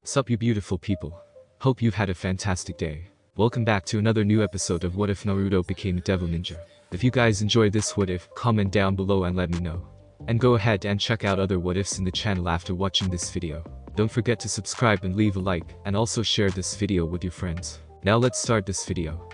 Sup you beautiful people. Hope you've had a fantastic day. Welcome back to another new episode of What If Naruto Became a Devil Ninja. If you guys enjoy this what if, comment down below and let me know. And go ahead and check out other what ifs in the channel after watching this video. Don't forget to subscribe and leave a like, and also share this video with your friends. Now let's start this video.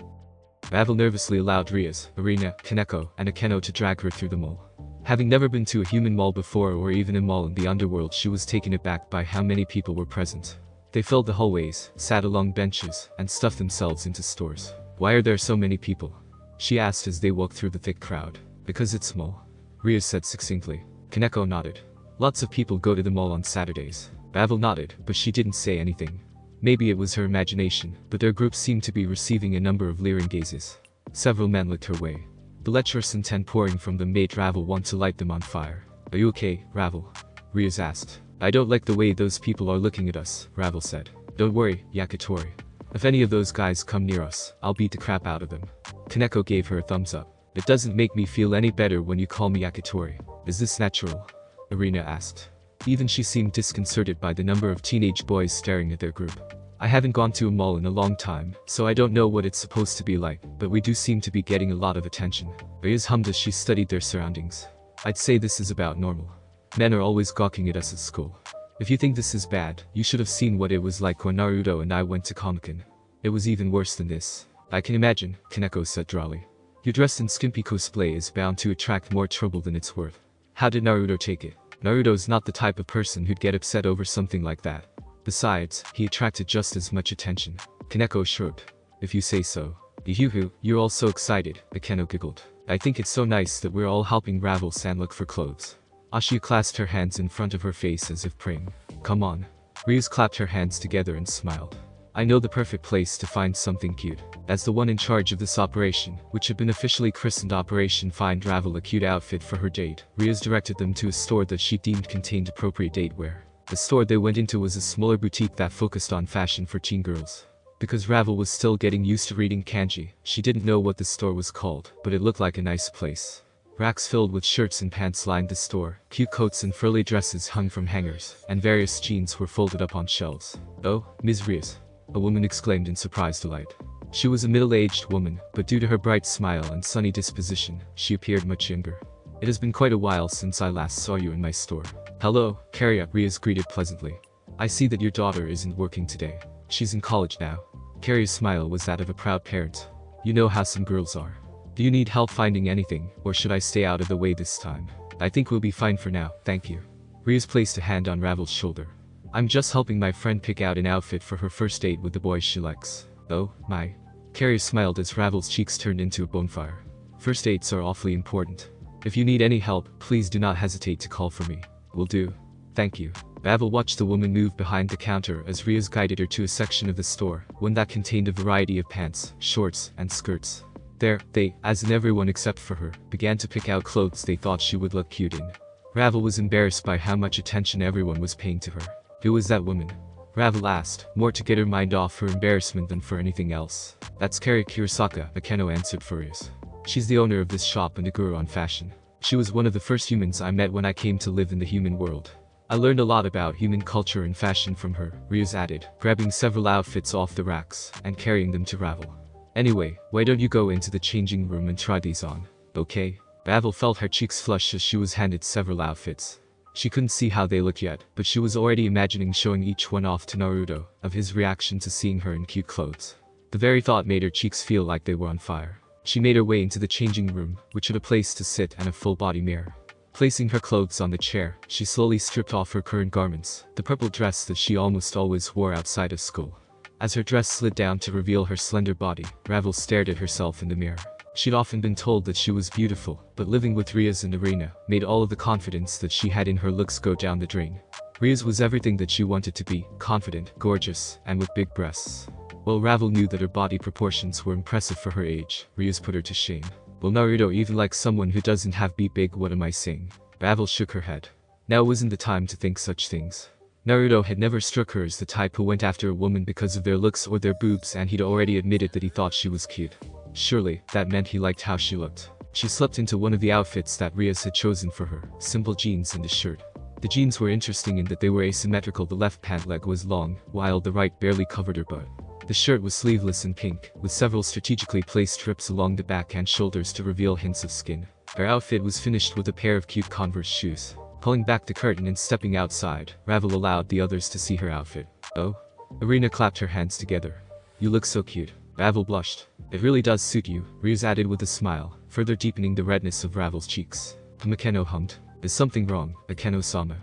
Ravel nervously allowed Rias, Arena, Kaneko, and Akeno to drag her through the mall. Having never been to a human mall before or even a mall in the underworld, she was taken aback by how many people were present. They filled the hallways, sat along benches, and stuffed themselves into stores. Why are there so many people? She asked as they walked through the thick crowd. Because it's small, Rias said succinctly. Kaneko nodded. Lots of people go to the mall on Saturdays. Ravel nodded, but she didn't say anything. Maybe it was her imagination, but their group seemed to be receiving a number of leering gazes. Several men looked her way. The lecherous intent pouring from them made Ravel want to light them on fire. Are you okay, Ravel? Rias asked. I don't like the way those people are looking at us, Ravel said. Don't worry, Yakitori. If any of those guys come near us, I'll beat the crap out of them. Kaneko gave her a thumbs up. It doesn't make me feel any better when you call me Yakitori. Is this natural? Arena asked. Even she seemed disconcerted by the number of teenage boys staring at their group. I haven't gone to a mall in a long time, so I don't know what it's supposed to be like, but we do seem to be getting a lot of attention. Rias hummed as she studied their surroundings. I'd say this is about normal. Men are always gawking at us at school. If you think this is bad, you should have seen what it was like when Naruto and I went to Konoken. It was even worse than this. I can imagine, Kaneko said dryly. Your dress in skimpy cosplay is bound to attract more trouble than it's worth. How did Naruto take it? Naruto's not the type of person who'd get upset over something like that. Besides, he attracted just as much attention. Kaneko shrugged. If you say so. Yuhu, you're all so excited, Akeno giggled. I think it's so nice that we're all helping Ravel-san look for clothes. Ashia clasped her hands in front of her face as if praying. Come on. Rias clapped her hands together and smiled. I know the perfect place to find something cute. As the one in charge of this operation, which had been officially christened Operation Find Ravel a cute outfit for her date, Rias directed them to a store that she deemed contained appropriate date wear. The store they went into was a smaller boutique that focused on fashion for teen girls. Because Ravel was still getting used to reading kanji, she didn't know what the store was called, but it looked like a nice place. Racks filled with shirts and pants lined the store, cute coats and frilly dresses hung from hangers, and various jeans were folded up on shelves. Oh, Ms. Rias, a woman exclaimed in surprised delight. She was a middle-aged woman, but due to her bright smile and sunny disposition, she appeared much younger. It has been quite a while since I last saw you in my store. Hello, Carria, Rias greeted pleasantly. I see that your daughter isn't working today. She's in college now. Carria's smile was that of a proud parent. You know how some girls are. Do you need help finding anything, or should I stay out of the way this time? I think we'll be fine for now, thank you. Rias placed a hand on Ravel's shoulder. I'm just helping my friend pick out an outfit for her first date with the boy she likes. Oh, my. Carria smiled as Ravel's cheeks turned into a bonfire. First dates are awfully important. If you need any help, please do not hesitate to call for me. Will do. Thank you. Ravel watched the woman move behind the counter as Rias guided her to a section of the store, one that contained a variety of pants, shorts, and skirts. There, they, as in everyone except for her, began to pick out clothes they thought she would look cute in. Ravel was embarrassed by how much attention everyone was paying to her. Who was that woman? Ravel asked, more to get her mind off her embarrassment than for anything else. That's Carrie Kurosaka, Akeno answered furious. She's the owner of this shop and a guru on fashion. She was one of the first humans I met when I came to live in the human world. I learned a lot about human culture and fashion from her, Rias added, grabbing several outfits off the racks and carrying them to Ravel. Anyway, why don't you go into the changing room and try these on, okay? Ravel felt her cheeks flush as she was handed several outfits. She couldn't see how they looked yet, but she was already imagining showing each one off to Naruto, of his reaction to seeing her in cute clothes. The very thought made her cheeks feel like they were on fire. She made her way into the changing room, which had a place to sit and a full-body mirror. Placing her clothes on the chair, she slowly stripped off her current garments, the purple dress that she almost always wore outside of school. As her dress slid down to reveal her slender body, Ravel stared at herself in the mirror. She'd often been told that she was beautiful, but living with Rias and Arena made all of the confidence that she had in her looks go down the drain. Rias was everything that she wanted to be, confident, gorgeous, and with big breasts. While Ravel knew that her body proportions were impressive for her age, Rias put her to shame. Will Naruto even like someone who doesn't have big? What am I saying? Ravel shook her head. Now wasn't the time to think such things. Naruto had never struck her as the type who went after a woman because of their looks or their boobs, and he'd already admitted that he thought she was cute. Surely, that meant he liked how she looked. She slipped into one of the outfits that Rias had chosen for her, simple jeans and a shirt. The jeans were interesting in that they were asymmetrical. The left pant leg was long, while the right barely covered her butt. The shirt was sleeveless and pink, with several strategically placed strips along the back and shoulders to reveal hints of skin. Her outfit was finished with a pair of cute Converse shoes. Pulling back the curtain and stepping outside, Ravel allowed the others to see her outfit. "Oh?" Irina clapped her hands together. "You look so cute." Ravel blushed. "It really does suit you," Rios added with a smile, further deepening the redness of Ravel's cheeks. Akeno hummed. "Is something wrong, Akeno-sama?"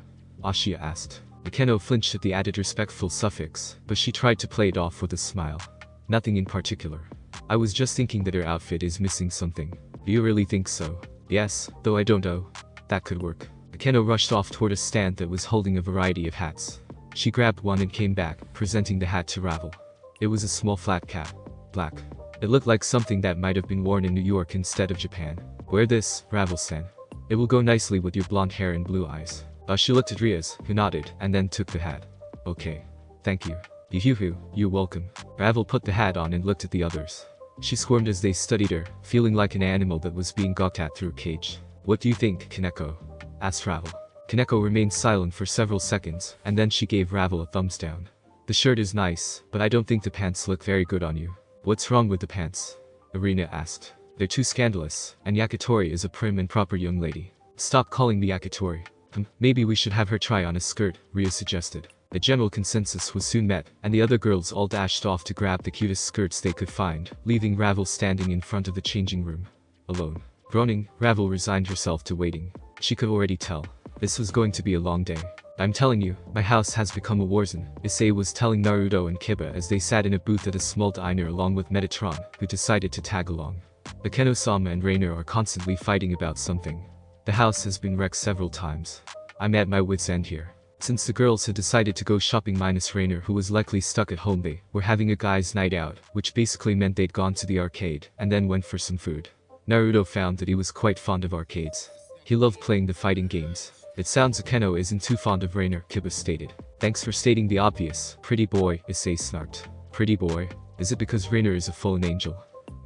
Ashia asked. Akeno flinched at the added respectful suffix, but she tried to play it off with a smile. "Nothing in particular. I was just thinking that her outfit is missing something." "Do you really think so?" "Yes, though I don't know." "That could work." Akeno rushed off toward a stand that was holding a variety of hats. She grabbed one and came back, presenting the hat to Ravel. It was a small flat cap. Black. It looked like something that might have been worn in New York instead of Japan. "Wear this, Ravel-san. It will go nicely with your blonde hair and blue eyes." She looked at Rios, who nodded, and then took the hat. "Okay. Thank you." "Yuhuhu, you're welcome." Ravel put the hat on and looked at the others. She squirmed as they studied her, feeling like an animal that was being gawked at through a cage. "What do you think, Kaneko?" asked Ravel. Kaneko remained silent for several seconds, and then she gave Ravel a thumbs down. "The shirt is nice, but I don't think the pants look very good on you." "What's wrong with the pants?" Irina asked. "They're too scandalous, and Yakitori is a prim and proper young lady." "Stop calling me Yakitori." Maybe we should have her try on a skirt," Rios suggested. A general consensus was soon met, and the other girls all dashed off to grab the cutest skirts they could find, leaving Ravel standing in front of the changing room. Alone. Groaning, Ravel resigned herself to waiting. She could already tell. This was going to be a long day. "I'm telling you, my house has become a war zone," Issei was telling Naruto and Kiba as they sat in a booth at a small diner along with Metatron, who decided to tag along. Akeno-sama and Rainer are constantly fighting about something. The house has been wrecked several times. I'm at my wit's end here. Since the girls had decided to go shopping minus Rainer, who was likely stuck at home, they were having a guys' night out, which basically meant they'd gone to the arcade, and then went for some food. Naruto found that he was quite fond of arcades. He loved playing the fighting games. "It sounds Akeno isn't too fond of Rainer," Kiba stated. "Thanks for stating the obvious, pretty boy," Issei snarked. "Pretty boy? Is it because Rainer is a fallen angel?"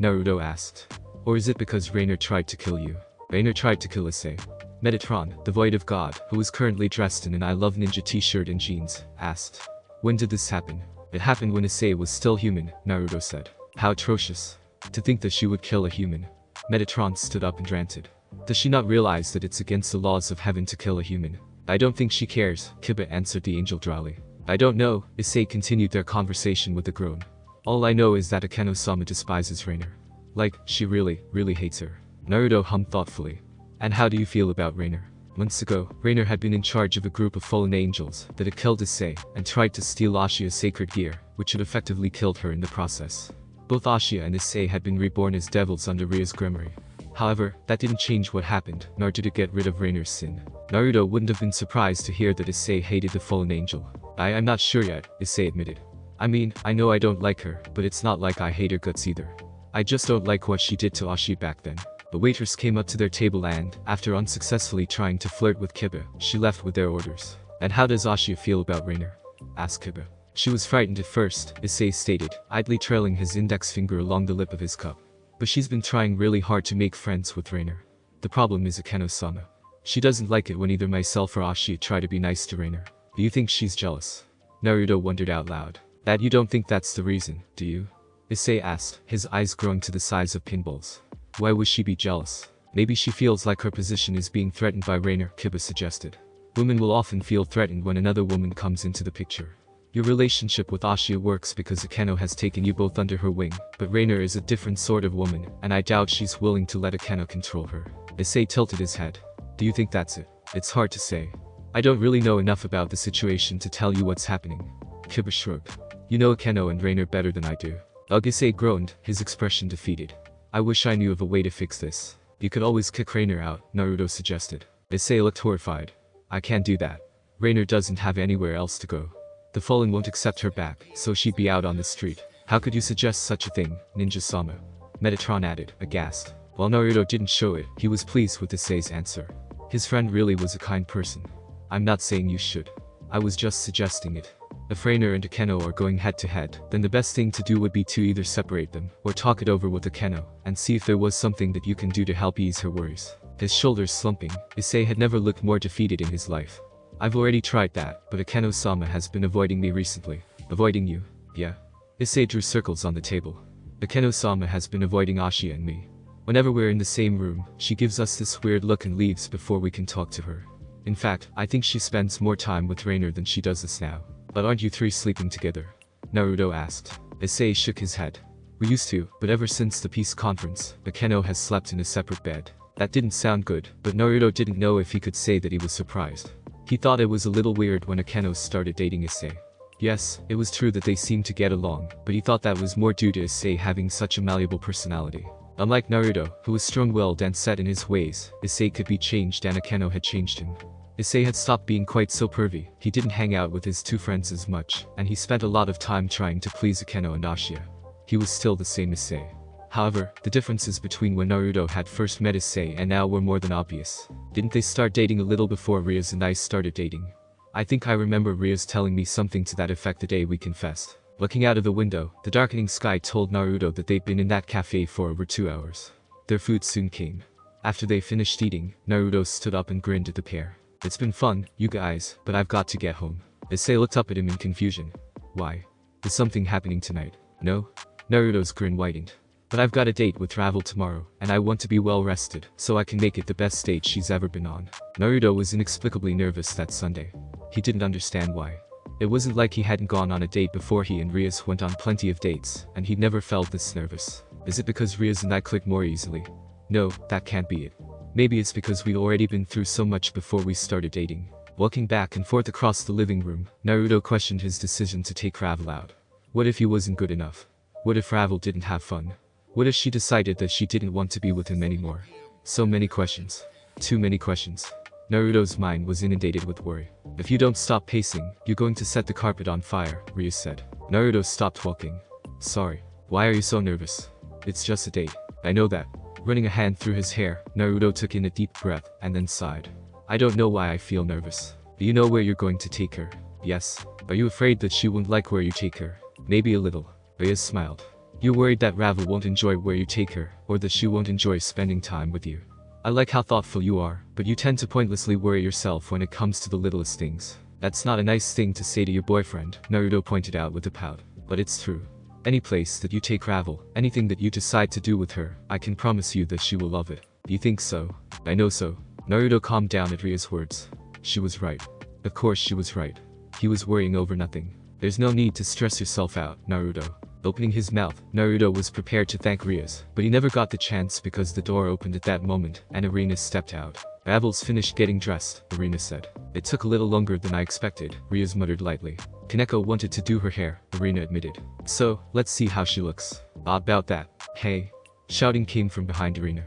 Naruto asked. "Or is it because Rainer tried to kill you?" Rainer tried to kill Issei. Metatron, the Void of God, who was currently dressed in an I Love Ninja t-shirt and jeans, asked. "When did this happen?" "It happened when Issei was still human," Naruto said. "How atrocious. To think that she would kill a human." Metatron stood up and ranted. "Does she not realize that it's against the laws of heaven to kill a human?" "I don't think she cares," Kiba answered the angel dryly. "I don't know," Issei continued their conversation with a groan. "All I know is that Akeno-sama despises Rainer. Like, she really, really hates her." Naruto hummed thoughtfully. "And how do you feel about Rainer?" Months ago, Rainer had been in charge of a group of fallen angels that had killed Issei and tried to steal Ashia's sacred gear, which had effectively killed her in the process. Both Ashia and Issei had been reborn as devils under Ria's grimoire. However, that didn't change what happened, nor did it get rid of Rainer's sin. Naruto wouldn't have been surprised to hear that Issei hated the fallen angel. I'm not sure yet," Issei admitted. "I mean, I know I don't like her, but it's not like I hate her guts either. I just don't like what she did to Ashia back then." The waitress came up to their table and, after unsuccessfully trying to flirt with Kiba, she left with their orders. "And how does Ashia feel about Rainer?" asked Kiba. "She was frightened at first," Issei stated, idly trailing his index finger along the lip of his cup. "But she's been trying really hard to make friends with Rainer. The problem is Akeno-sama. She doesn't like it when either myself or Ashia try to be nice to Rainer." "Do you think she's jealous?" Naruto wondered out loud. "That you don't think that's the reason, do you?" Issei asked, his eyes growing to the size of pinballs. "Why would she be jealous?" "Maybe she feels like her position is being threatened by Rainer," Kiba suggested. "Women will often feel threatened when another woman comes into the picture. Your relationship with Ashia works because Akeno has taken you both under her wing, but Rainer is a different sort of woman, and I doubt she's willing to let Akeno control her." Issei tilted his head. "Do you think that's it?" "It's hard to say. I don't really know enough about the situation to tell you what's happening." Kiba shrugged. "You know Akeno and Rainer better than I do." Issei groaned, his expression defeated. "I wish I knew of a way to fix this." "You could always kick Rainer out," Naruto suggested. Issei looked horrified. "I can't do that. Rainer doesn't have anywhere else to go. The fallen won't accept her back, so she'd be out on the street." "How could you suggest such a thing, Ninja-sama?" Metatron added, aghast. While Naruto didn't show it, he was pleased with Issei's answer. His friend really was a kind person. "I'm not saying you should. I was just suggesting it. If Rainer and Akeno are going head to head, then the best thing to do would be to either separate them, or talk it over with Akeno, and see if there was something that you can do to help ease her worries." His shoulders slumping, Issei had never looked more defeated in his life. I've already tried that, but Akeno-sama has been avoiding me recently. Avoiding you? Yeah. Issei drew circles on the table. Akeno-sama has been avoiding Ashia and me. Whenever we're in the same room, she gives us this weird look and leaves before we can talk to her. In fact, I think she spends more time with Rainer than she does us now. But aren't you three sleeping together? Naruto asked. Issei shook his head. We used to, but ever since the peace conference, Akeno has slept in a separate bed. That didn't sound good, but Naruto didn't know if he could say that he was surprised. He thought it was a little weird when Akeno started dating Issei. Yes, it was true that they seemed to get along, but he thought that was more due to Issei having such a malleable personality. Unlike Naruto, who was strong-willed and set in his ways, Issei could be changed and Akeno had changed him. Issei had stopped being quite so pervy, he didn't hang out with his two friends as much, and he spent a lot of time trying to please Akeno and Ashia. He was still the same Issei. However, the differences between when Naruto had first met Issei and now were more than obvious. Didn't they start dating a little before Rias and I started dating? I think I remember Rias telling me something to that effect the day we confessed. Looking out of the window, the darkening sky told Naruto that they'd been in that cafe for over 2 hours. Their food soon came. After they finished eating, Naruto stood up and grinned at the pair. It's been fun, you guys, but I've got to get home. Issei looked up at him in confusion. Why? Is something happening tonight? No? Naruto's grin widened. But I've got a date with Ravel tomorrow, and I want to be well rested, so I can make it the best date she's ever been on. Naruto was inexplicably nervous that Sunday. He didn't understand why. It wasn't like he hadn't gone on a date before. He and Rias went on plenty of dates, and he'd never felt this nervous. Is it because Rias and I click more easily? No, that can't be it. Maybe it's because we'd already been through so much before we started dating. Walking back and forth across the living room, Naruto questioned his decision to take Ravel out. What if he wasn't good enough? What if Ravel didn't have fun? What if she decided that she didn't want to be with him anymore? So many questions. Too many questions. Naruto's mind was inundated with worry. If you don't stop pacing, you're going to set the carpet on fire, Rias said. Naruto stopped walking. Sorry. Why are you so nervous? It's just a date. I know that. Running a hand through his hair, Naruto took in a deep breath and then sighed. I don't know why I feel nervous. Do you know where you're going to take her? Yes. Are you afraid that she won't like where you take her? Maybe a little. Rias smiled. You're worried that Ravel won't enjoy where you take her, or that she won't enjoy spending time with you. I like how thoughtful you are, but you tend to pointlessly worry yourself when it comes to the littlest things. That's not a nice thing to say to your boyfriend, Naruto pointed out with a pout. But it's true. Any place that you take Ravel, anything that you decide to do with her, I can promise you that she will love it. You think so? I know so. Naruto calmed down at Ria's words. She was right. Of course she was right. He was worrying over nothing. There's no need to stress yourself out, Naruto. Opening his mouth, Naruto was prepared to thank Rias, but he never got the chance because the door opened at that moment and Irina stepped out. Ravel's finished getting dressed, Irina said. It took a little longer than I expected, Rias muttered lightly. Kaneko wanted to do her hair, Irina admitted. So, let's see how she looks. About that. Hey. Shouting came from behind Irina.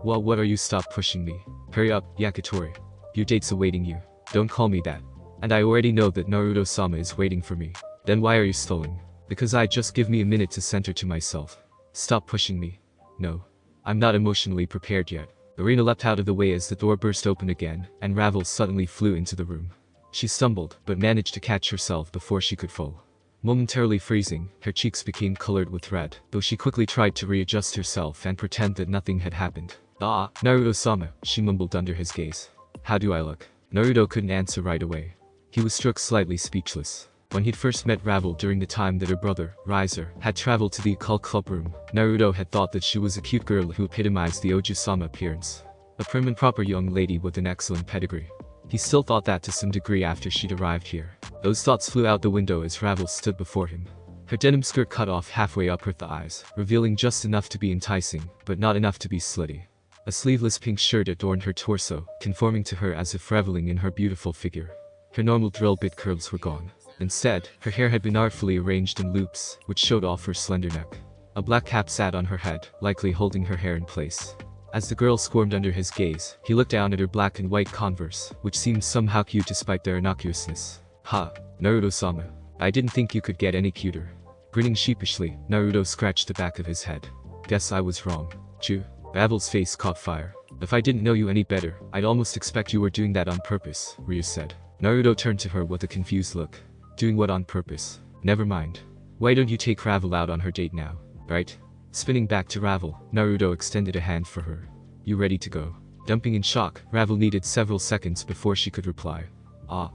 Well, what are you? Stop pushing me. Hurry up, Yakitori. Your date's awaiting you. Don't call me that. And I already know that Naruto-sama is waiting for me. Then why are you stalling? Because just give me a minute to center to myself. Stop pushing me. No. I'm not emotionally prepared yet. Irina leapt out of the way as the door burst open again, and Ravel suddenly flew into the room. She stumbled, but managed to catch herself before she could fall. Momentarily freezing, her cheeks became colored with red, though she quickly tried to readjust herself and pretend that nothing had happened. Ah, Naruto-sama, she mumbled under his gaze. How do I look? Naruto couldn't answer right away. He was struck slightly speechless. When he'd first met Ravel during the time that her brother, Riser, had traveled to the occult club room, Naruto had thought that she was a cute girl who epitomized the Oju-sama appearance. A prim and proper young lady with an excellent pedigree. He still thought that to some degree after she'd arrived here. Those thoughts flew out the window as Ravel stood before him. Her denim skirt cut off halfway up her thighs, revealing just enough to be enticing, but not enough to be slutty. A sleeveless pink shirt adorned her torso, conforming to her as if reveling in her beautiful figure. Her normal drill bit curls were gone. Instead, her hair had been artfully arranged in loops, which showed off her slender neck. A black cap sat on her head, likely holding her hair in place. As the girl squirmed under his gaze, he looked down at her black and white Converse, which seemed somehow cute despite their innocuousness. Ha, Naruto-sama. I didn't think you could get any cuter. Grinning sheepishly, Naruto scratched the back of his head. Guess I was wrong. Chu. Ravel's face caught fire. If I didn't know you any better, I'd almost expect you were doing that on purpose, Ryu said. Naruto turned to her with a confused look. Doing what on purpose? Never mind. Why don't you take Ravel out on her date now, right? Spinning back to Ravel, Naruto extended a hand for her. You ready to go? Dumping in shock, Ravel needed several seconds before she could reply. Ah,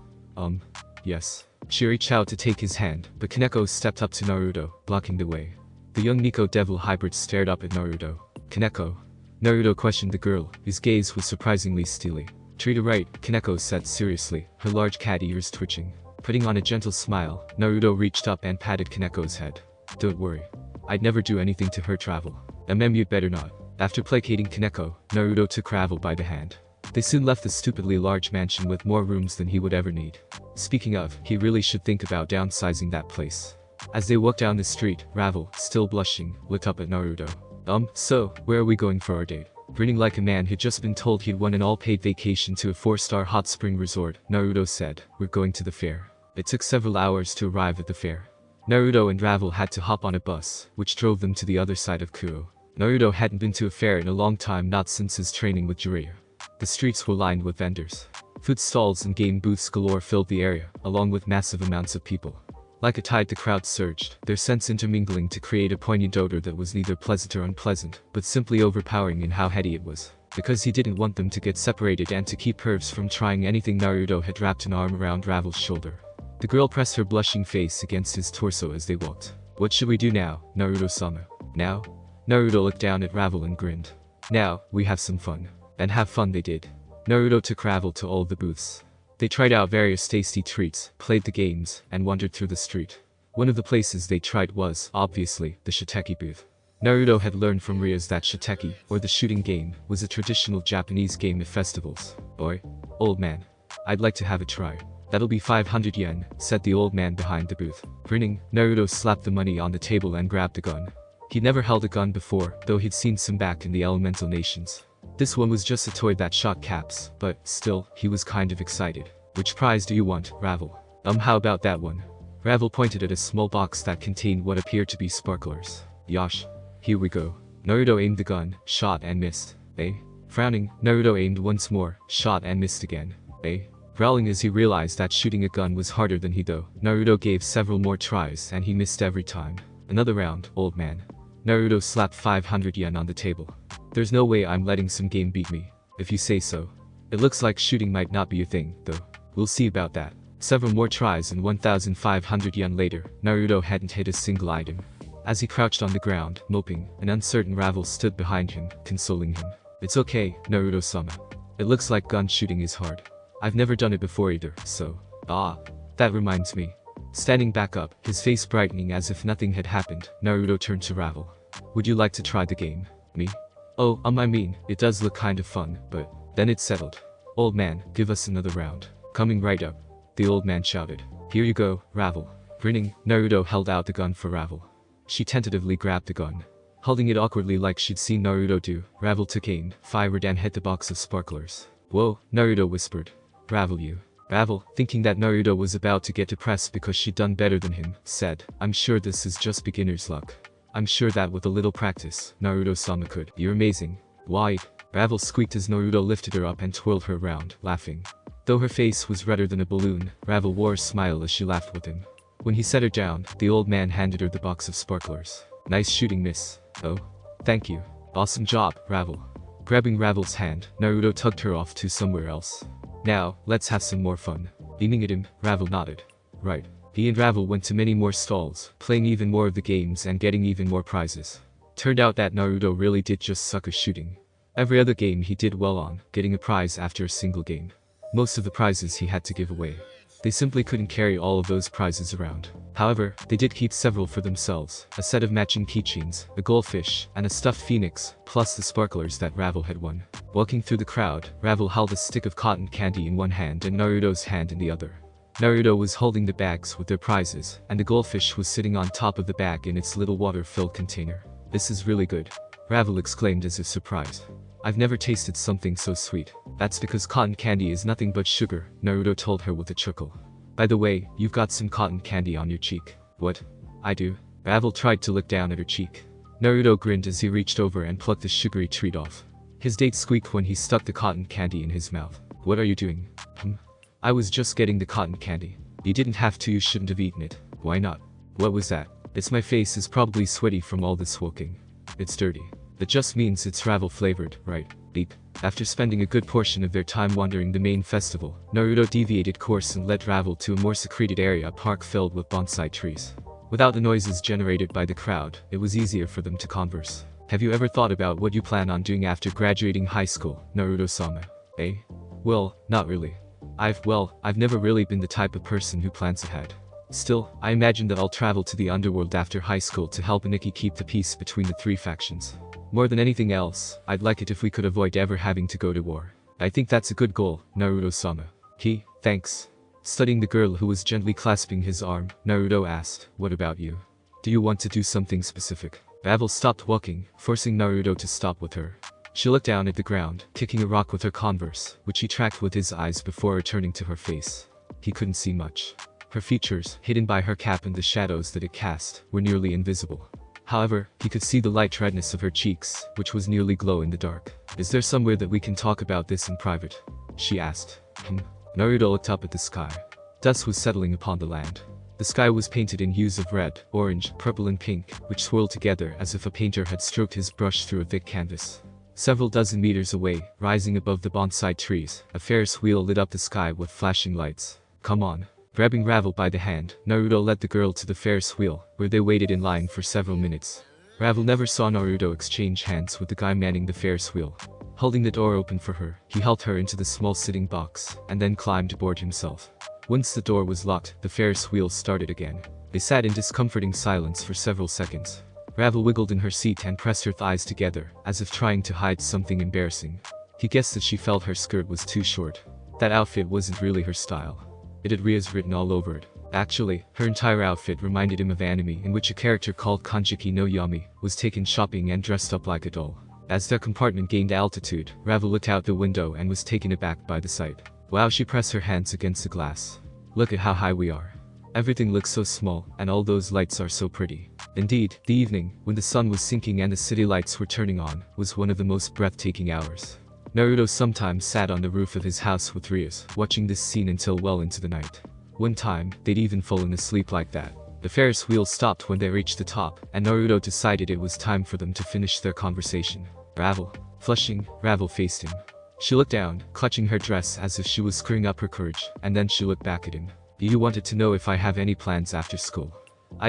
yes. She reached out to take his hand, but Kaneko stepped up to Naruto, blocking the way. The young Nico devil hybrid stared up at Naruto. Kaneko? Naruto questioned the girl, his gaze was surprisingly steely. Treat her right, Kaneko said seriously, her large cat ears twitching. Putting on a gentle smile, Naruto reached up and patted Kaneko's head. Don't worry. I'd never do anything to hurt Ravel. You'd better not. After placating Kaneko, Naruto took Ravel by the hand. They soon left the stupidly large mansion with more rooms than he would ever need. Speaking of, he really should think about downsizing that place. As they walked down the street, Ravel, still blushing, looked up at Naruto. So, where are we going for our date? Grinning like a man who'd just been told he'd won an all-paid vacation to a 4-star hot spring resort, Naruto said, we're going to the fair. It took several hours to arrive at the fair. Naruto and Ravel had to hop on a bus, which drove them to the other side of Kuro. Naruto hadn't been to a fair in a long time, not since his training with Jiraiya. The streets were lined with vendors. Food stalls and game booths galore filled the area, along with massive amounts of people. Like a tide, the crowd surged, their scents intermingling to create a poignant odor that was neither pleasant or unpleasant, but simply overpowering in how heady it was. Because he didn't want them to get separated and to keep Pervs from trying anything, Naruto had wrapped an arm around Ravel's shoulder. The girl pressed her blushing face against his torso as they walked. What should we do now, Naruto-sama? Now? Naruto looked down at Ravel and grinned. Now, we have some fun. And have fun they did. Naruto took Ravel to all the booths. They tried out various tasty treats, played the games, and wandered through the street. One of the places they tried was, obviously, the Shiteki booth. Naruto had learned from Rias that Shiteki, or the shooting game, was a traditional Japanese game at festivals. Oi, old man. I'd like to have a try. That'll be 500 yen, said the old man behind the booth. Grinning, Naruto slapped the money on the table and grabbed the gun. He'd never held a gun before, though he'd seen some back in the elemental nations. This one was just a toy that shot caps, but still, he was kind of excited. Which prize do you want, Ravel? How about that one? Ravel pointed at a small box that contained what appeared to be sparklers. Yosh. Here we go. Naruto aimed the gun, shot and missed. Frowning, Naruto aimed once more, shot and missed again. Growling as he realized that shooting a gun was harder than he though. Naruto gave several more tries and he missed every time. Another round, old man. Naruto slapped 500 yen on the table. There's no way I'm letting some game beat me. If you say so. It looks like shooting might not be a thing, though. We'll see about that. Several more tries and 1,500 yen later, Naruto hadn't hit a single item. As he crouched on the ground, moping, an uncertain Ravel stood behind him, consoling him. It's okay, Naruto-sama. It looks like gun shooting is hard. I've never done it before either, so... that reminds me. Standing back up, his face brightening as if nothing had happened, Naruto turned to Ravel. Would you like to try the game? Me? Oh, I mean, it does look kind of fun, but... Then it's settled. Old man, give us another round. Coming right up. The old man shouted. Here you go, Ravel. Grinning, Naruto held out the gun for Ravel. She tentatively grabbed the gun. Holding it awkwardly like she'd seen Naruto do, Ravel took aim, fired and hit the box of sparklers. Whoa, Naruto whispered. Ravel you. Ravel, thinking that Naruto was about to get depressed because she'd done better than him, said, I'm sure this is just beginner's luck. I'm sure that with a little practice, Naruto-sama could. You're amazing. Why? Ravel squeaked as Naruto lifted her up and twirled her around, laughing. Though her face was redder than a balloon, Ravel wore a smile as she laughed with him. When he set her down, the old man handed her the box of sparklers. Nice shooting, miss. Oh. Thank you. Awesome job, Ravel. Grabbing Ravel's hand, Naruto tugged her off to somewhere else. Now, let's have some more fun. Beaming at him, Ravel nodded. Right. He and Ravel went to many more stalls, playing even more of the games and getting even more prizes. Turned out that Naruto really did just suck at shooting. Every other game he did well on, getting a prize after a single game. Most of the prizes he had to give away. They simply couldn't carry all of those prizes around. However, they did keep several for themselves, a set of matching keychains, a goldfish, and a stuffed phoenix, plus the sparklers that Ravel had won. Walking through the crowd, Ravel held a stick of cotton candy in one hand and Naruto's hand in the other. Naruto was holding the bags with their prizes, and the goldfish was sitting on top of the bag in its little water-filled container. This is really good. Ravel exclaimed as if surprised. I've never tasted something so sweet. That's because cotton candy is nothing but sugar, Naruto told her with a chuckle. By the way, you've got some cotton candy on your cheek. What? I do. Ravel tried to look down at her cheek. Naruto grinned as he reached over and plucked the sugary treat off. His date squeaked when he stuck the cotton candy in his mouth. What are you doing? I was just getting the cotton candy. You didn't have to, you shouldn't have eaten it. Why not? What was that? It's my face is probably sweaty from all this walking. It's dirty. That just means it's Ravel flavored, right? Beep. After spending a good portion of their time wandering the main festival, Naruto deviated course and led Ravel to a more secluded area, a park filled with bonsai trees. Without the noises generated by the crowd, it was easier for them to converse. Have you ever thought about what you plan on doing after graduating high school, Naruto-sama? Eh? Well, not really. I've never really been the type of person who plans ahead. Still, I imagine that I'll travel to the underworld after high school to help Nikki keep the peace between the three factions. More than anything else, I'd like it if we could avoid ever having to go to war. I think that's a good goal, Naruto-sama. Thanks. Studying the girl who was gently clasping his arm, Naruto asked, what about you? Do you want to do something specific? Ravel stopped walking, forcing Naruto to stop with her. She looked down at the ground, kicking a rock with her converse, which he tracked with his eyes before returning to her face. He couldn't see much. Her features, hidden by her cap and the shadows that it cast, were nearly invisible. However, he could see the light redness of her cheeks, which was nearly glow in the dark. Is there somewhere that we can talk about this in private? She asked. Naruto looked up at the sky. Dusk was settling upon the land. The sky was painted in hues of red, orange, purple and pink, which swirled together as if a painter had stroked his brush through a thick canvas. Several dozen meters away, rising above the bonsai trees, a Ferris wheel lit up the sky with flashing lights. Come on. Grabbing Ravel by the hand, Naruto led the girl to the Ferris wheel, where they waited in line for several minutes. Ravel never saw Naruto exchange hands with the guy manning the Ferris wheel. Holding the door open for her, he helped her into the small sitting box, and then climbed aboard himself. Once the door was locked, the Ferris wheel started again. They sat in discomforting silence for several seconds. Ravel wiggled in her seat and pressed her thighs together, as if trying to hide something embarrassing. He guessed that she felt her skirt was too short. That outfit wasn't really her style. It had Ria's written all over it. Actually, her entire outfit reminded him of anime in which a character called Kanjiki no Yami was taken shopping and dressed up like a doll. As their compartment gained altitude, Ravel looked out the window and was taken aback by the sight. Wow, she pressed her hands against the glass. Look at how high we are. Everything looks so small, and all those lights are so pretty. Indeed, the evening, when the sun was sinking and the city lights were turning on, was one of the most breathtaking hours. Naruto sometimes sat on the roof of his house with Rias, watching this scene until well into the night. One time, they'd even fallen asleep like that. The Ferris wheel stopped when they reached the top, and Naruto decided it was time for them to finish their conversation. Ravel. Flushing, Ravel faced him. She looked down, clutching her dress as if she was screwing up her courage, and then she looked back at him. You wanted to know if I have any plans after school.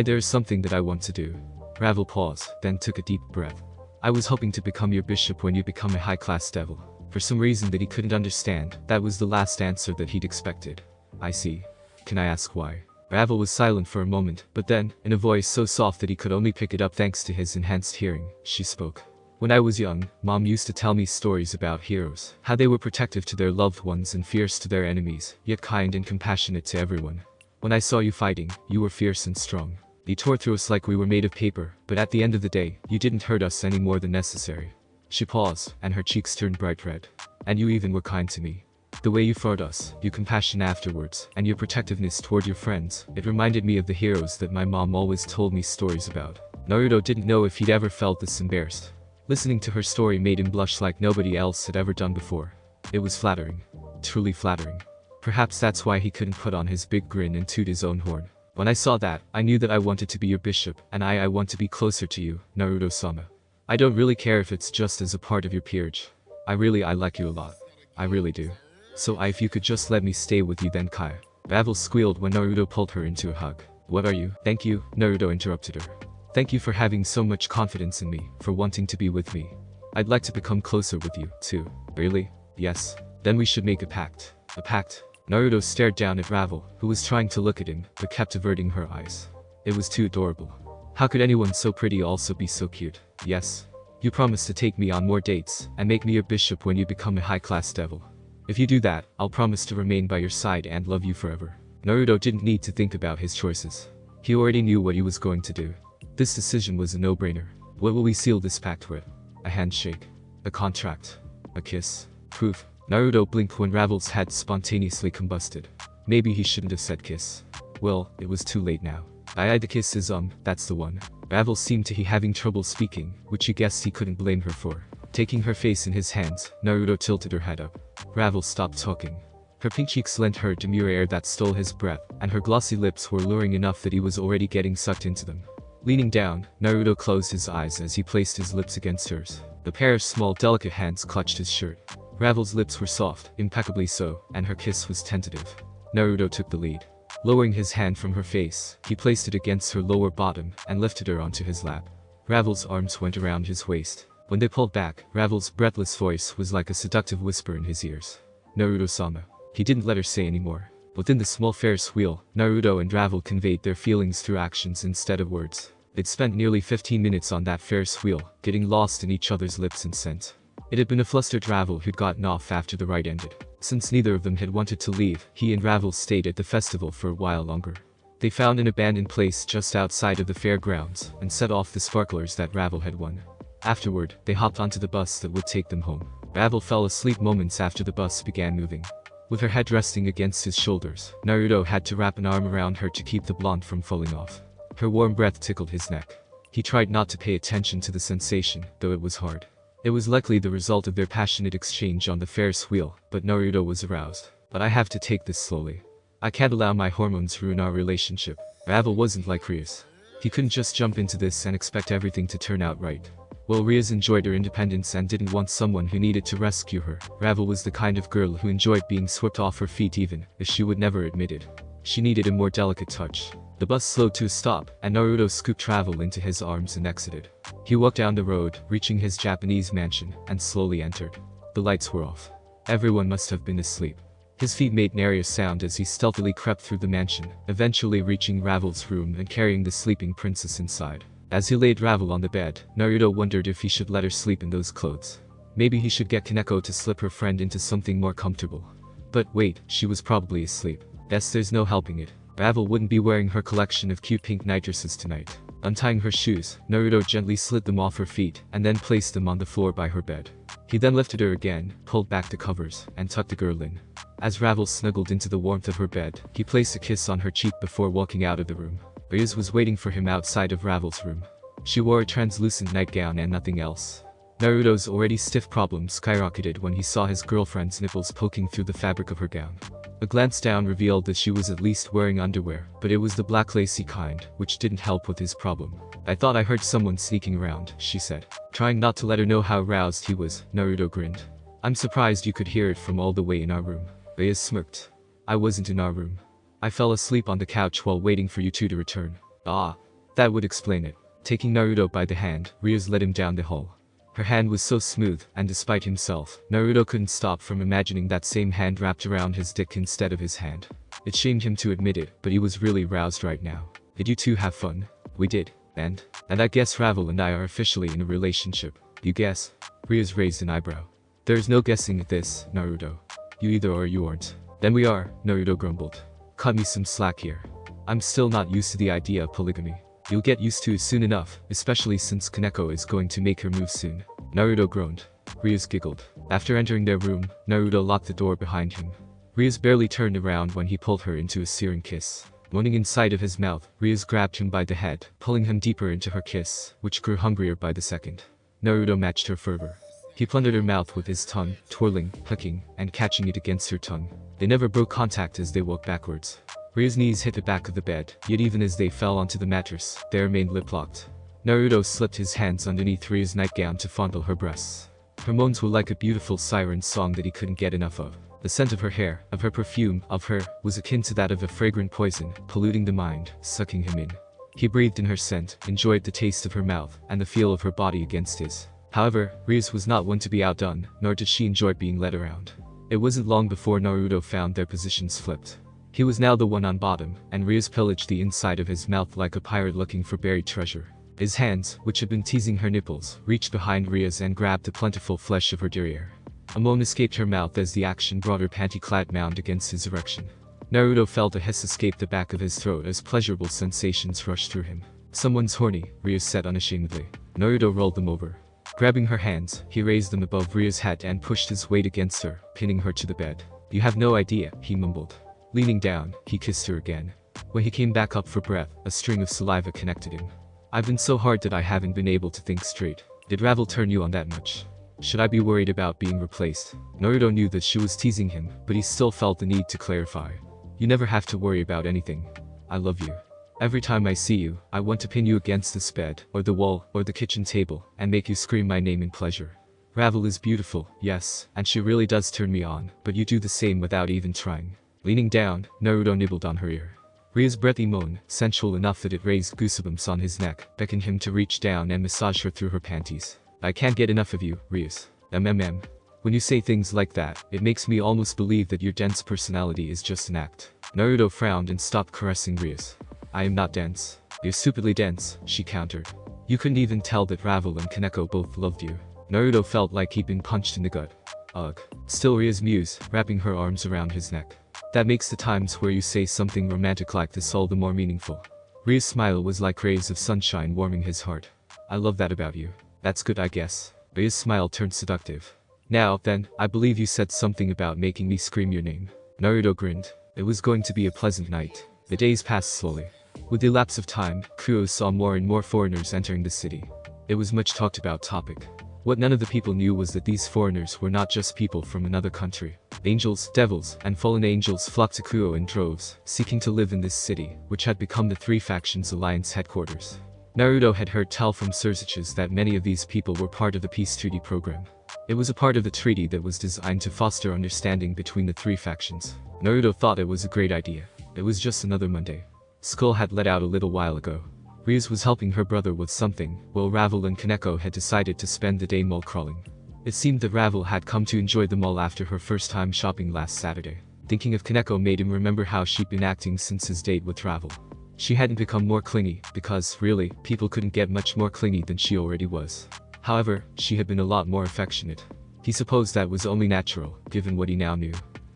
There is something that I want to do. Ravel paused, then took a deep breath. I was hoping to become your bishop when you become a high-class devil. For some reason that he couldn't understand, that was the last answer that he'd expected. I see. Can I ask why? Ravel was silent for a moment, but then, in a voice so soft that he could only pick it up thanks to his enhanced hearing, she spoke. When I was young, Mom used to tell me stories about heroes, how they were protective to their loved ones and fierce to their enemies, yet kind and compassionate to everyone. When I saw you fighting, you were fierce and strong. You tore through us like we were made of paper, but at the end of the day, you didn't hurt us any more than necessary. She paused, and her cheeks turned bright red. And you even were kind to me. The way you fought us, your compassion afterwards, and your protectiveness toward your friends, it reminded me of the heroes that my mom always told me stories about. Naruto didn't know if he'd ever felt this embarrassed. Listening to her story made him blush like nobody else had ever done before. It was flattering. Truly flattering. Perhaps that's why he couldn't put on his big grin and toot his own horn. When I saw that, I knew that I wanted to be your bishop, and I want to be closer to you, Naruto-sama. I don't really care if it's just as a part of your peerage. I like you a lot. I really do. So if you could just let me stay with you then Kai. Ravel squealed when Naruto pulled her into a hug. What are you? Thank you, Naruto interrupted her. Thank you for having so much confidence in me, for wanting to be with me. I'd like to become closer with you, too. Really? Yes. Then we should make a pact. A pact? Naruto stared down at Ravel, who was trying to look at him, but kept averting her eyes. It was too adorable. How could anyone so pretty also be so cute? Yes. You promise to take me on more dates, and make me your bishop when you become a high-class devil. If you do that, I'll promise to remain by your side and love you forever. Naruto didn't need to think about his choices. He already knew what he was going to do. This decision was a no-brainer. What will we seal this pact with? A handshake. A contract. A kiss. Proof. Naruto blinked when Ravel's head spontaneously combusted. Maybe he shouldn't have said kiss. Well, it was too late now. The kiss is that's the one. Ravel seemed to be having trouble speaking, which he guessed he couldn't blame her for. Taking her face in his hands, Naruto tilted her head up. Ravel stopped talking. Her pink cheeks lent her demure air that stole his breath, and her glossy lips were luring enough that he was already getting sucked into them. Leaning down, Naruto closed his eyes as he placed his lips against hers. The pair of small, delicate hands clutched his shirt. Ravel's lips were soft, impeccably so, and her kiss was tentative. Naruto took the lead. Lowering his hand from her face, he placed it against her lower bottom and lifted her onto his lap. Ravel's arms went around his waist. When they pulled back, Ravel's breathless voice was like a seductive whisper in his ears. Naruto-sama. He didn't let her say any more. Within the small Ferris wheel, Naruto and Ravel conveyed their feelings through actions instead of words. They'd spent nearly 15 minutes on that Ferris wheel, getting lost in each other's lips and scent. It had been a flustered Ravel who'd gotten off after the ride ended. Since neither of them had wanted to leave, he and Ravel stayed at the festival for a while longer. They found an abandoned place just outside of the fairgrounds and set off the sparklers that Ravel had won. Afterward, they hopped onto the bus that would take them home. Ravel fell asleep moments after the bus began moving. With her head resting against his shoulders, Naruto had to wrap an arm around her to keep the blonde from falling off. Her warm breath tickled his neck. He tried not to pay attention to the sensation, though it was hard. It was likely the result of their passionate exchange on the Ferris wheel, but Naruto was aroused. But I have to take this slowly. I can't allow my hormones ruin our relationship. Ravel wasn't like Rias. He couldn't just jump into this and expect everything to turn out right. While Rias enjoyed her independence and didn't want someone who needed to rescue her, Ravel was the kind of girl who enjoyed being swept off her feet even if she would never admit it. She needed a more delicate touch. The bus slowed to a stop, and Naruto scooped Ravel into his arms and exited. He walked down the road, reaching his Japanese mansion, and slowly entered. The lights were off. Everyone must have been asleep. His feet made nary a sound as he stealthily crept through the mansion, eventually reaching Ravel's room and carrying the sleeping princess inside. As he laid Ravel on the bed, Naruto wondered if he should let her sleep in those clothes. Maybe he should get Kaneko to slip her friend into something more comfortable. But wait, she was probably asleep. Guess there's no helping it. Ravel wouldn't be wearing her collection of cute pink nightdresses tonight. Untying her shoes, Naruto gently slid them off her feet and then placed them on the floor by her bed. He then lifted her again, pulled back the covers, and tucked the girl in. As Ravel snuggled into the warmth of her bed, he placed a kiss on her cheek before walking out of the room. Rias was waiting for him outside of Ravel's room. She wore a translucent nightgown and nothing else. Naruto's already stiff problem skyrocketed when he saw his girlfriend's nipples poking through the fabric of her gown. A glance down revealed that she was at least wearing underwear, but it was the black lacy kind, which didn't help with his problem. I thought I heard someone sneaking around, she said. Trying not to let her know how aroused he was, Naruto grinned. I'm surprised you could hear it from all the way in our room. Rias smirked. I wasn't in our room. I fell asleep on the couch while waiting for you two to return. Ah, that would explain it. Taking Naruto by the hand, Rias led him down the hall. Her hand was so smooth, and despite himself, Naruto couldn't stop from imagining that same hand wrapped around his dick instead of his hand. It shamed him to admit it, but he was really roused right now. Did you two have fun? We did. And I guess Ravel and I are officially in a relationship. You guess? Rias raised an eyebrow. There's no guessing at this, Naruto. You either are or you aren't. Then we are, Naruto grumbled. Cut me some slack here. I'm still not used to the idea of polygamy. You'll get used to it soon enough, especially since Kaneko is going to make her move soon. Naruto groaned. Rias giggled. After entering their room, Naruto locked the door behind him. Rias barely turned around when he pulled her into a searing kiss. Moaning inside of his mouth, Rias grabbed him by the head, pulling him deeper into her kiss, which grew hungrier by the second. Naruto matched her fervor. He plundered her mouth with his tongue, twirling, hooking, and catching it against her tongue. They never broke contact as they walked backwards. Ria's knees hit the back of the bed, yet even as they fell onto the mattress, they remained lip-locked. Naruto slipped his hands underneath Ria's nightgown to fondle her breasts. Her moans were like a beautiful siren song that he couldn't get enough of. The scent of her hair, of her perfume, of her, was akin to that of a fragrant poison, polluting the mind, sucking him in. He breathed in her scent, enjoyed the taste of her mouth, and the feel of her body against his. However, Rias was not one to be outdone, nor did she enjoy being led around. It wasn't long before Naruto found their positions flipped. He was now the one on bottom, and Rias pillaged the inside of his mouth like a pirate looking for buried treasure. His hands, which had been teasing her nipples, reached behind Rias and grabbed the plentiful flesh of her derriere. A moan escaped her mouth as the action brought her panty-clad mound against his erection. Naruto felt a hiss escape the back of his throat as pleasurable sensations rushed through him. Someone's horny, Rias said unashamedly. Naruto rolled them over. Grabbing her hands, he raised them above Ria's head and pushed his weight against her, pinning her to the bed. You have no idea, he mumbled. Leaning down, he kissed her again. When he came back up for breath, a string of saliva connected him. I've been so hard that I haven't been able to think straight. Did Ravel turn you on that much? Should I be worried about being replaced? Naruto knew that she was teasing him, but he still felt the need to clarify. You never have to worry about anything. I love you. Every time I see you, I want to pin you against this bed, or the wall, or the kitchen table, and make you scream my name in pleasure. Ravel is beautiful, yes, and she really does turn me on, but you do the same without even trying. Leaning down, Naruto nibbled on her ear. Ria's breathy moan, sensual enough that it raised goosebumps on his neck, beckoned him to reach down and massage her through her panties. I can't get enough of you, Rias. MMM. When you say things like that, it makes me almost believe that your dense personality is just an act. Naruto frowned and stopped caressing Rias. I am not dense. You're stupidly dense, she countered. You couldn't even tell that Ravel and Kaneko both loved you. Naruto felt like he'd been punched in the gut. Ugh. Still Ria's muse, wrapping her arms around his neck. That makes the times where you say something romantic like this all the more meaningful. Ria's smile was like rays of sunshine warming his heart. I love that about you. That's good, I guess. Ria's smile turned seductive. Now, then, I believe you said something about making me scream your name. Naruto grinned. It was going to be a pleasant night. The days passed slowly. With the lapse of time, Kuo saw more and more foreigners entering the city. It was much talked about topic. What none of the people knew was that these foreigners were not just people from another country. Angels, devils, and fallen angels flocked to Kuo in droves, seeking to live in this city, which had become the Three Factions Alliance headquarters. Naruto had heard tell from sources that many of these people were part of the peace treaty program. It was a part of the treaty that was designed to foster understanding between the three factions. Naruto thought it was a great idea. It was just another Monday. Skull had let out a little while ago. Rias was helping her brother with something, while Ravel and Kaneko had decided to spend the day mall crawling. It seemed that Ravel had come to enjoy the mall after her first time shopping last Saturday. Thinking of Kaneko made him remember how she'd been acting since his date with Ravel. She hadn't become more clingy, because, really, people couldn't get much more clingy than she already was. However, she had been a lot more affectionate. He supposed that was only natural, given what he now knew.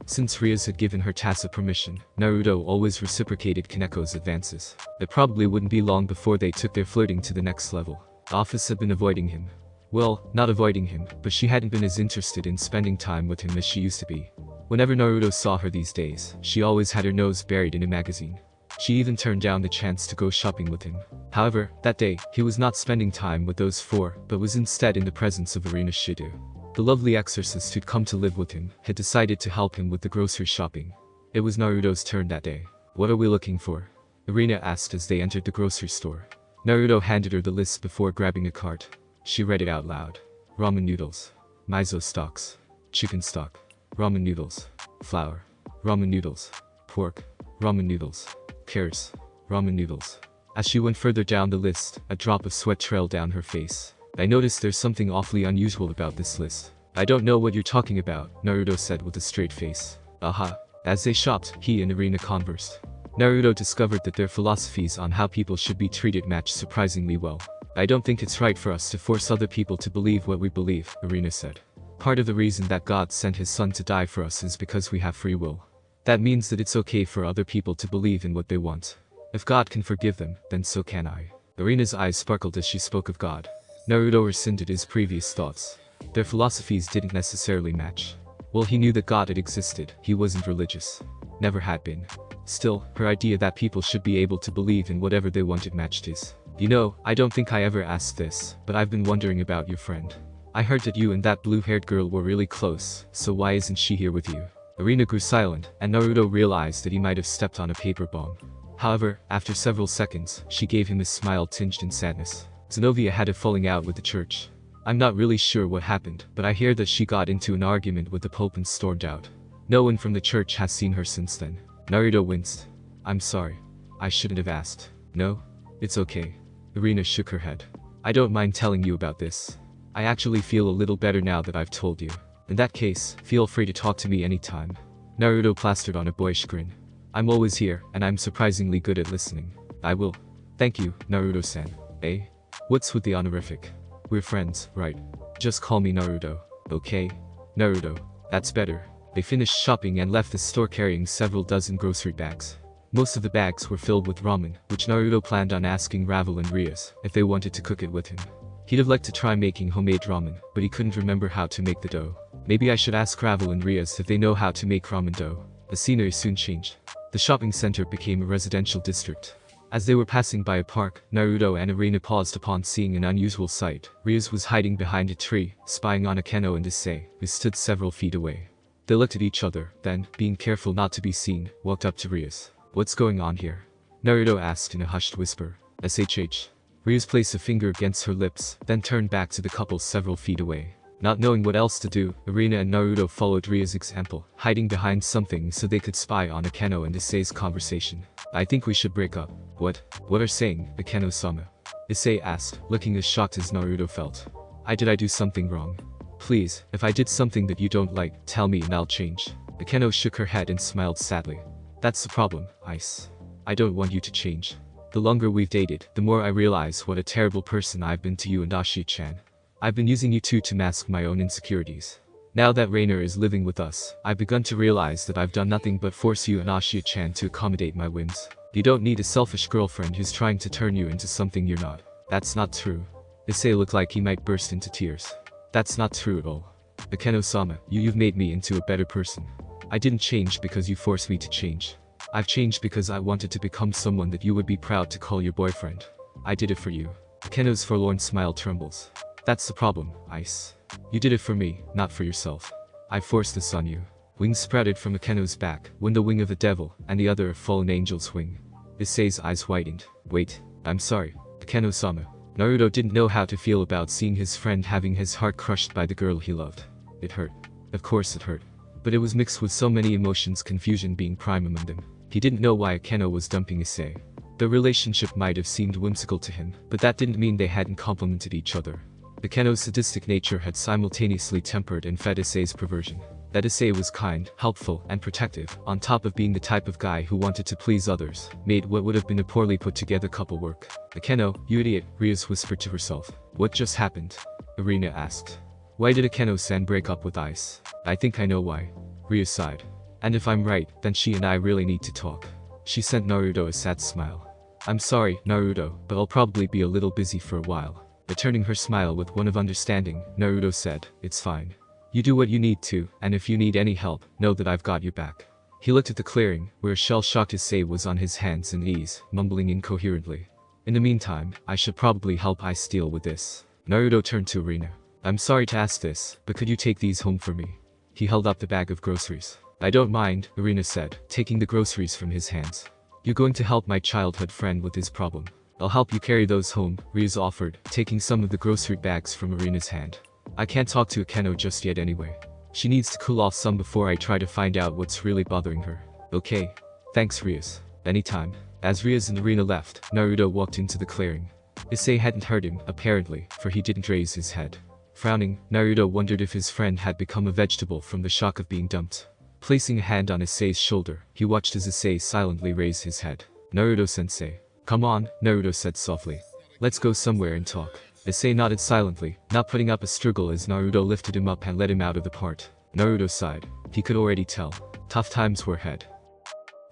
Since Rias had given her tacit permission, Naruto always reciprocated Kaneko's advances. It probably wouldn't be long before they took their flirting to the next level. The office had been avoiding him. Well, not avoiding him, but she hadn't been as interested in spending time with him as she used to be. Whenever Naruto saw her these days, she always had her nose buried in a magazine. She even turned down the chance to go shopping with him. However, that day, he was not spending time with those four, but was instead in the presence of Arena Shido. The lovely exorcist who'd come to live with him had decided to help him with the grocery shopping. It was Naruto's turn that day. What are we looking for? Arena asked as they entered the grocery store. Naruto handed her the list before grabbing a cart. She read it out loud. Ramen noodles. Miso stocks. Chicken stock. Ramen noodles. Flour. Ramen noodles. Pork. Ramen noodles. Carrots. Ramen noodles. As she went further down the list, a drop of sweat trailed down her face. I noticed there's something awfully unusual about this list. I don't know what you're talking about, Naruto said with a straight face. Aha. As they shopped, he and Arena conversed. Naruto discovered that their philosophies on how people should be treated matched surprisingly well. I don't think it's right for us to force other people to believe what we believe, Arena said. Part of the reason that God sent his son to die for us is because we have free will. That means that it's okay for other people to believe in what they want. If God can forgive them, then so can I. Arena's eyes sparkled as she spoke of God. Naruto rescinded his previous thoughts. Their philosophies didn't necessarily match. Well, he knew that God had existed, he wasn't religious. Never had been. Still, her idea that people should be able to believe in whatever they wanted matched his. You know, I don't think I ever asked this, but I've been wondering about your friend. I heard that you and that blue-haired girl were really close, so why isn't she here with you? Arena grew silent, and Naruto realized that he might have stepped on a paper bomb. However, after several seconds, she gave him a smile tinged in sadness. Zenobia had a falling out with the church. I'm not really sure what happened, but I hear that she got into an argument with the Pope and stormed out. No one from the church has seen her since then. Naruto winced. I'm sorry. I shouldn't have asked. No? It's okay. Arena shook her head. I don't mind telling you about this. I actually feel a little better now that I've told you. In that case, feel free to talk to me anytime. Naruto plastered on a boyish grin. I'm always here, and I'm surprisingly good at listening. I will. Thank you, Naruto-san. Eh? What's with the honorific? We're friends, right? Just call me Naruto, okay? Naruto. That's better. They finished shopping and left the store carrying several dozen grocery bags. Most of the bags were filled with ramen, which Naruto planned on asking Ravel and Rias if they wanted to cook it with him. He'd have liked to try making homemade ramen, but he couldn't remember how to make the dough. Maybe I should ask Ravel and Rias if they know how to make ramen dough. The scenery soon changed. The shopping center became a residential district. As they were passing by a park, Naruto and Arena paused upon seeing an unusual sight. Rias was hiding behind a tree, spying on Akeno and Issei, who stood several feet away. They looked at each other, then, being careful not to be seen, walked up to Rias. What's going on here? Naruto asked in a hushed whisper. SHH. Rias placed a finger against her lips, then turned back to the couple several feet away. Not knowing what else to do, Irina and Naruto followed Ria's example, hiding behind something so they could spy on Akeno and Issei's conversation. I think we should break up. What? What are saying, Akeno-sama? Issei asked, looking as shocked as Naruto felt. Did I do something wrong? Please, if I did something that you don't like, tell me and I'll change. Akeno shook her head and smiled sadly. That's the problem, Ice. I don't want you to change. The longer we've dated, the more I realize what a terrible person I've been to you and Ashi-chan. I've been using you two to mask my own insecurities. Now that Rainer is living with us, I've begun to realize that I've done nothing but force you and Ashi-chan to accommodate my whims. You don't need a selfish girlfriend who's trying to turn you into something you're not. That's not true. Issei looked like he might burst into tears. That's not true at all. Akeno-sama, you've made me into a better person. I didn't change because you forced me to change. I've changed because I wanted to become someone that you would be proud to call your boyfriend. I did it for you. Akeno's forlorn smile trembles. That's the problem, Ice. You did it for me, not for yourself. I forced this on you. Wings sprouted from Akeno's back, one the wing of a devil, and the other a fallen angel's wing. Issei's eyes widened. Wait, I'm sorry, Akeno-sama. Naruto didn't know how to feel about seeing his friend having his heart crushed by the girl he loved. It hurt. Of course it hurt. But it was mixed with so many emotions, confusion being prime among them. He didn't know why Akeno was dumping Issei. The relationship might have seemed whimsical to him, but that didn't mean they hadn't complemented each other. Akeno's sadistic nature had simultaneously tempered and fed Issei's perversion. That Issei was kind, helpful, and protective, on top of being the type of guy who wanted to please others, made what would have been a poorly put together couple work. Akeno, you idiot, Rias whispered to herself. What just happened? Irina asked. Why did Akeno-san break up with Ice? I think I know why. Ria sighed. And if I'm right, then she and I really need to talk. She sent Naruto a sad smile. I'm sorry, Naruto, but I'll probably be a little busy for a while. Returning her smile with one of understanding, Naruto said, it's fine. You do what you need to, and if you need any help, know that I've got your back. He looked at the clearing, where a shell-shocked Issei was on his hands and knees, mumbling incoherently. In the meantime, I should probably help Ice deal with this. Naruto turned to Irina. I'm sorry to ask this, but could you take these home for me? He held up the bag of groceries. I don't mind, Irina said, taking the groceries from his hands. You're going to help my childhood friend with his problem. I'll help you carry those home, Rias offered, taking some of the grocery bags from Irina's hand. I can't talk to Akeno just yet anyway. She needs to cool off some before I try to find out what's really bothering her. Okay. Thanks, Rias. Anytime. As Rias and Irina left, Naruto walked into the clearing. Issei hadn't heard him, apparently, for he didn't raise his head. Frowning, Naruto wondered if his friend had become a vegetable from the shock of being dumped. Placing a hand on Issei's shoulder, he watched as Issei silently raised his head. Naruto-sensei. Come on, Naruto said softly. Let's go somewhere and talk. Issei nodded silently, not putting up a struggle as Naruto lifted him up and led him out of the part. Naruto sighed. He could already tell. Tough times were ahead.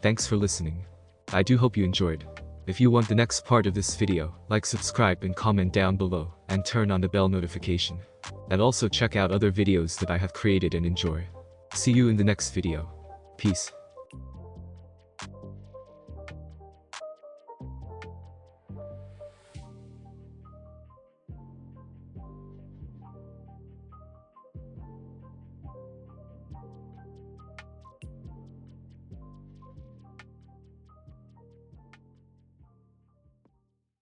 Thanks for listening. I do hope you enjoyed. If you want the next part of this video, like, subscribe and comment down below, and turn on the bell notification. And also check out other videos that I have created and enjoy. See you in the next video. Peace.